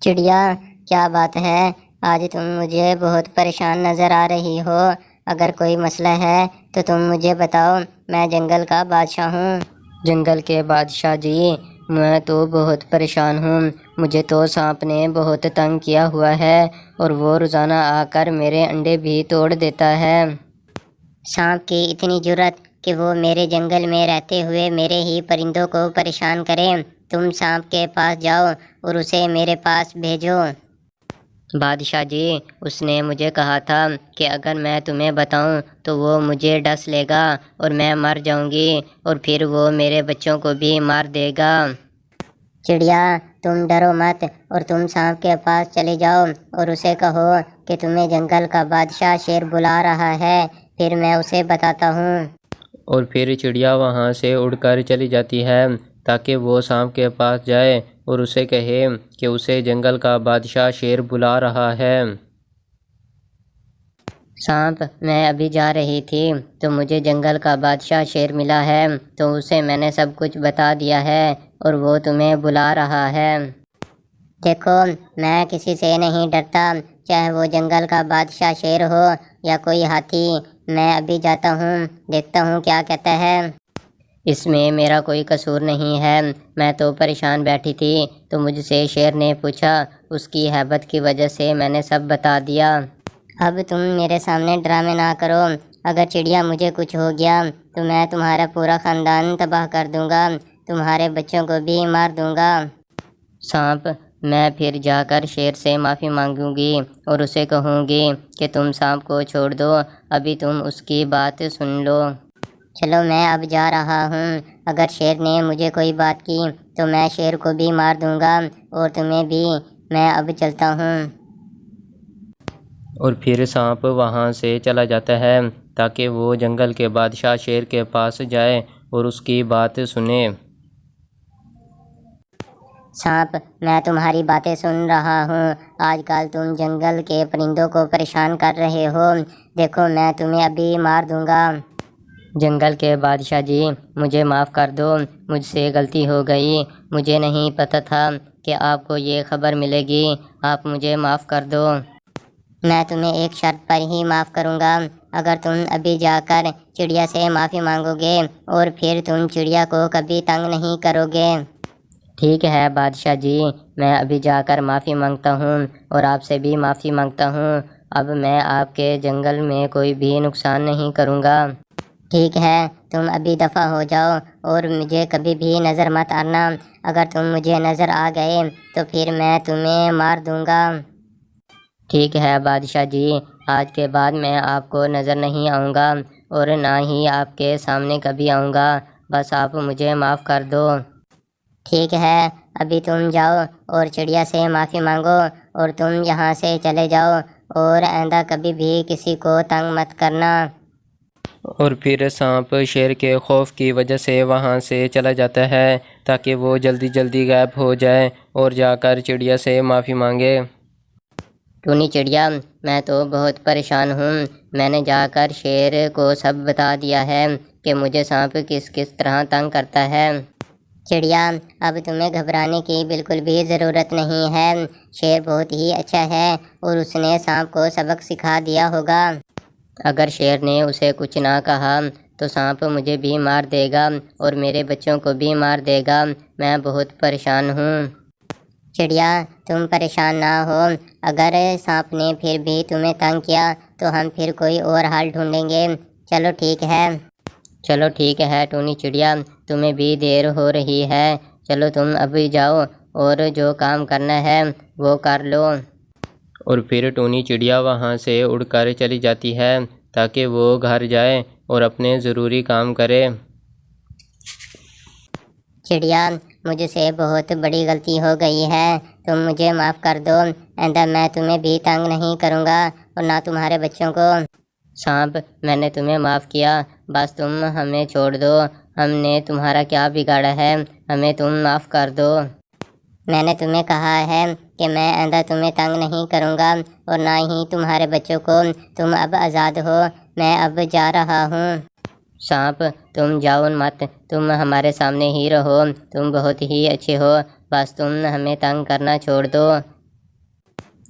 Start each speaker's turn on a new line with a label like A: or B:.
A: چڑیا، کیا بات ہے؟ آج تم مجھے بہت پریشان نظر آ رہی ہو۔ اگر کوئی مسئلہ ہے تو تم مجھے بتاؤ، میں جنگل کا بادشاہ ہوں۔ جنگل کے بادشاہ جی، میں تو بہت پریشان ہوں۔ مجھے تو سانپ نے بہت تنگ کیا ہوا ہے اور وہ روزانہ آ کر میرے انڈے بھی توڑ دیتا ہے۔ سانپ کی اتنی جرأت کہ وہ میرے جنگل میں رہتے ہوئے میرے ہی پرندوں کو پریشان کرے۔ تم سانپ کے پاس جاؤ اور اسے میرے پاس بھیجو۔ بادشاہ جی، اس نے مجھے کہا تھا کہ اگر میں تمہیں بتاؤں تو وہ مجھے ڈس لے گا اور میں مر جاؤں گی، اور پھر وہ میرے بچوں کو بھی مار دے گا۔ چڑیا، تم ڈرو مت اور تم سانپ کے پاس چلے جاؤ اور اسے کہو کہ تمہیں جنگل کا بادشاہ شیر بلا رہا ہے، پھر میں اسے بتاتا ہوں۔
B: اور پھر چڑیا وہاں سے اڑ کر چلی جاتی ہے تاکہ وہ سانپ کے پاس جائے اور اسے کہے کہ اسے جنگل کا بادشاہ شیر بلا رہا ہے۔
A: سانپ، میں ابھی جا رہی تھی تو مجھے جنگل کا بادشاہ شیر ملا ہے، تو اسے میں نے سب کچھ بتا دیا ہے اور وہ تمہیں بلا رہا ہے۔ دیکھو، میں کسی سے نہیں ڈرتا، چاہے وہ جنگل کا بادشاہ شیر ہو یا کوئی ہاتھی۔ میں ابھی جاتا ہوں، دیکھتا ہوں کیا کہتا ہے۔ اس میں میرا کوئی قصور نہیں ہے، میں تو پریشان بیٹھی تھی تو مجھ سے شیر نے پوچھا، اس کی ہیبت کی وجہ سے میں نے سب بتا دیا۔ اب تم میرے سامنے ڈرامے نہ کرو۔ اگر چڑیا مجھے کچھ ہو گیا تو میں تمہارا پورا خاندان تباہ کر دوں گا، تمہارے بچوں کو بھی مار دوں گا۔ سانپ، میں پھر جا کر شیر سے معافی مانگوں گی اور اسے کہوں گی کہ تم سانپ کو چھوڑ دو، ابھی تم اس کی بات سن لو۔ چلو، میں اب جا رہا ہوں۔ اگر شیر نے مجھے کوئی بات کی تو میں شیر کو بھی مار دوں گا اور تمہیں بھی۔ میں اب چلتا ہوں۔
B: اور پھر سانپ وہاں سے چلا جاتا ہے تاکہ وہ جنگل کے بادشاہ شیر کے پاس جائے اور اس کی بات سنے۔
A: سانپ، میں تمہاری باتیں سن رہا ہوں۔ آج کل تم جنگل کے پرندوں کو پریشان کر رہے ہو، دیکھو میں تمہیں ابھی مار دوں گا۔ جنگل کے بادشاہ جی، مجھے معاف کر دو، مجھ سے غلطی ہو گئی، مجھے نہیں پتہ تھا کہ آپ کو یہ خبر ملے گی، آپ مجھے معاف کر دو۔ میں تمہیں ایک شرط پر ہی معاف کروں گا، اگر تم ابھی جا کر چڑیا سے معافی مانگو گے اور پھر تم چڑیا کو کبھی تنگ نہیں کرو گے۔ ٹھیک ہے بادشاہ جی، میں ابھی جا کر معافی مانگتا ہوں اور آپ سے بھی معافی مانگتا ہوں۔ اب میں آپ کے جنگل میں کوئی بھی نقصان نہیں کروں گا۔ ٹھیک ہے، تم ابھی دفع ہو جاؤ اور مجھے کبھی بھی نظر مت آنا۔ اگر تم مجھے نظر آ گئے تو پھر میں تمہیں مار دوں گا۔ ٹھیک ہے بادشاہ جی، آج کے بعد میں آپ کو نظر نہیں آؤں گا اور نہ ہی آپ کے سامنے کبھی آؤں گا، بس آپ مجھے معاف کر دو۔ ٹھیک ہے، ابھی تم جاؤ اور چڑیا سے معافی مانگو اور تم یہاں سے چلے جاؤ اور آئندہ کبھی بھی کسی کو تنگ مت کرنا۔
B: اور پھر سانپ شیر کے خوف کی وجہ سے وہاں سے چلا جاتا ہے تاکہ وہ جلدی جلدی غائب ہو جائے اور جا کر چڑیا سے معافی مانگے۔
A: ٹونی چڑیا، میں تو بہت پریشان ہوں، میں نے جا کر شیر کو سب بتا دیا ہے کہ مجھے سانپ کس کس طرح تنگ کرتا ہے۔ چڑیا، اب تمہیں گھبرانے کی بالکل بھی ضرورت نہیں ہے، شیر بہت ہی اچھا ہے اور اس نے سانپ کو سبق سکھا دیا ہوگا۔ اگر شیر نے اسے کچھ نہ کہا تو سانپ مجھے بھی مار دے گا اور میرے بچوں کو بھی مار دے گا، میں بہت پریشان ہوں۔ چڑیا، تم پریشان نہ ہو، اگر سانپ نے پھر بھی تمہیں تنگ کیا تو ہم پھر کوئی اور حل ڈھونڈیں گے۔ چلو ٹھیک ہے۔ چلو ٹھیک ہے ٹونی چڑیا، تمہیں بھی دیر ہو رہی ہے، چلو تم ابھی جاؤ اور جو کام کرنا ہے وہ کر لو۔
B: اور پھر ٹونی چڑیا وہاں سے اڑ کر چلی جاتی ہے تاکہ وہ گھر جائے اور اپنے ضروری کام کرے۔
A: چڑیا، مجھ سے بہت بڑی غلطی ہو گئی ہے، تم مجھے معاف کر دو، آئندہ میں تمہیں بھی تنگ نہیں کروں گا اور نہ تمہارے بچوں کو۔ سانپ، میں نے تمہیں معاف کیا، بس تم ہمیں چھوڑ دو، ہم نے تمہارا کیا بگاڑا ہے، ہمیں تم معاف کر دو۔ میں نے تمہیں کہا ہے کہ میں آئندہ تمہیں تنگ نہیں کروں گا اور نہ ہی تمہارے بچوں کو، تم اب آزاد ہو، میں اب جا رہا ہوں۔ سانپ، تم جاؤ مت، تم ہمارے سامنے ہی رہو، تم بہت ہی اچھے ہو، بس تم ہمیں تنگ کرنا چھوڑ دو۔